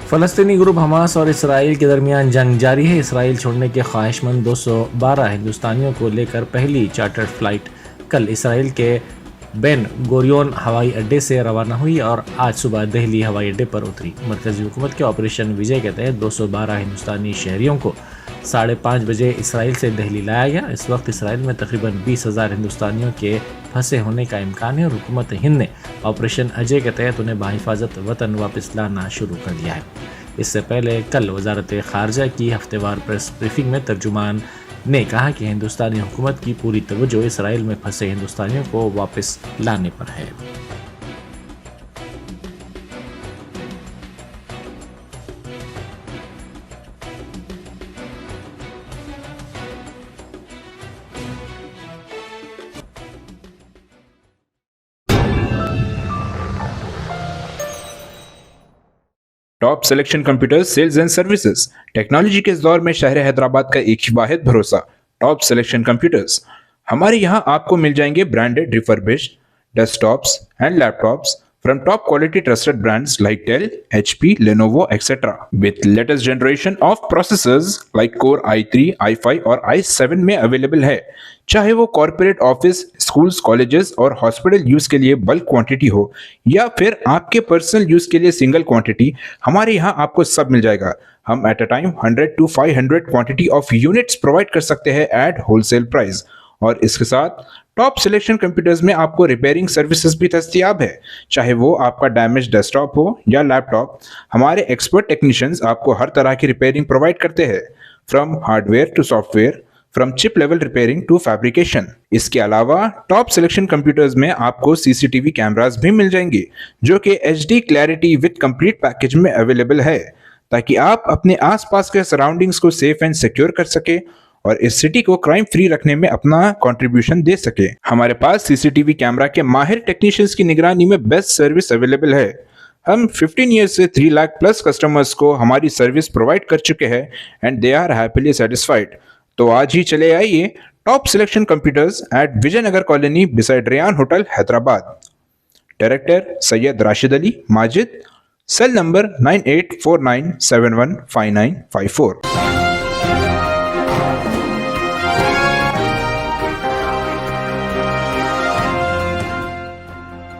फ़लस्तीनी group Hamas और Israel के दरमियान जंग जारी है। इसराइल छोड़ने के ख्वाहिशमंद 212 हिंदुस्तानियों को लेकर पहली चार्टर्ड फ्लाइट कल इसराइल के बेन गोरियोन हवाई अड्डे से रवाना हुई और आज सुबह दिल्ली हवाई अड्डे पर उतरी। मरकजी हुकूमत के ऑपरेशन विजय के तहत 212 हिंदुस्तानी शहरियों को 5:30 बजे इसराइल से दिल्ली लाया गया। इस वक्त इसराइल में तकरीबन 20,000 हिंदुस्तानियों के फंसे होने का इम्कान है और हुकूमत हिंद ने ऑपरेशन अजय के तहत उन्हें बाहिफाजत वतन वापस लाना शुरू कर दिया है। इससे पहले कल वजारत खारजा की हफ्तेवार प्रेस ब्रीफिंग में तर्जुमान ने कहा कि हिंदुस्तानी हुकूमत की पूरी तवज्जो इसराइल में फंसे हिंदुस्तानियों को वापस लाने पर है। Top selection computers sales and services technology के इस दौर में शहर हैदराबाद का एक ही वाहिद भरोसा टॉप सिलेक्शन कंप्यूटर्स। हमारे यहाँ आपको मिल जाएंगे branded refurbished desktops and laptops from top quality trusted brands like Dell, HP, Lenovo, etc. with latest generation of processors like Core i3, i5 और i7 में अवेलेबल है। चाहे वो कॉर्पोरेट ऑफिस, स्कूल्स, कॉलेजेस और हॉस्पिटल यूज के लिए bulk quantity हो या फिर आपके पर्सनल यूज के लिए सिंगल क्वांटिटी, हमारे यहाँ आपको सब मिल जाएगा। हम at a time 100 to 500 quantity of units provide कर सकते हैं एट होलसेल प्राइस। और इसके साथ टॉप सिलेक्शन कंप्यूटर्स में आपको रिपेयरिंग सर्विसेज भी दस्तियाब है। चाहे वो आपका डैमेज डेस्कटॉप हो या लैपटॉप, हमारे एक्सपर्ट टेक्नीशियंस आपको हर तरह की रिपेयरिंग प्रोवाइड करते हैं, from hardware to software, from chip level repairing to fabrication. इसके अलावा टॉप सिलेक्शन कंप्यूटर्स में आपको सीसीटीवी कैमरास भी मिल जाएंगे जो कि HD clarity with complete package में अवेलेबल है, ताकि आप अपने आसपास के सराउंडिंग्स को सेफ एंड सिक्योर कर सके और इस सिटी को क्राइम फ्री रखने में अपना कंट्रीब्यूशन दे सके। हमारे पास सीसीटीवी कैमरा के माहिर टेक्नीशियंस की निगरानी में बेस्ट सर्विस अवेलेबल है। हम 15 ईयर्स से 3 लाख प्लस कस्टमर्स को हमारी सर्विस प्रोवाइड कर चुके हैं and they are happily satisfied. तो आज ही चले आइए top selection computers at Vijayanagar colony beside Rayan hotel Hyderabad. Director Syed Rashid Ali Majid, cell number 9849715954।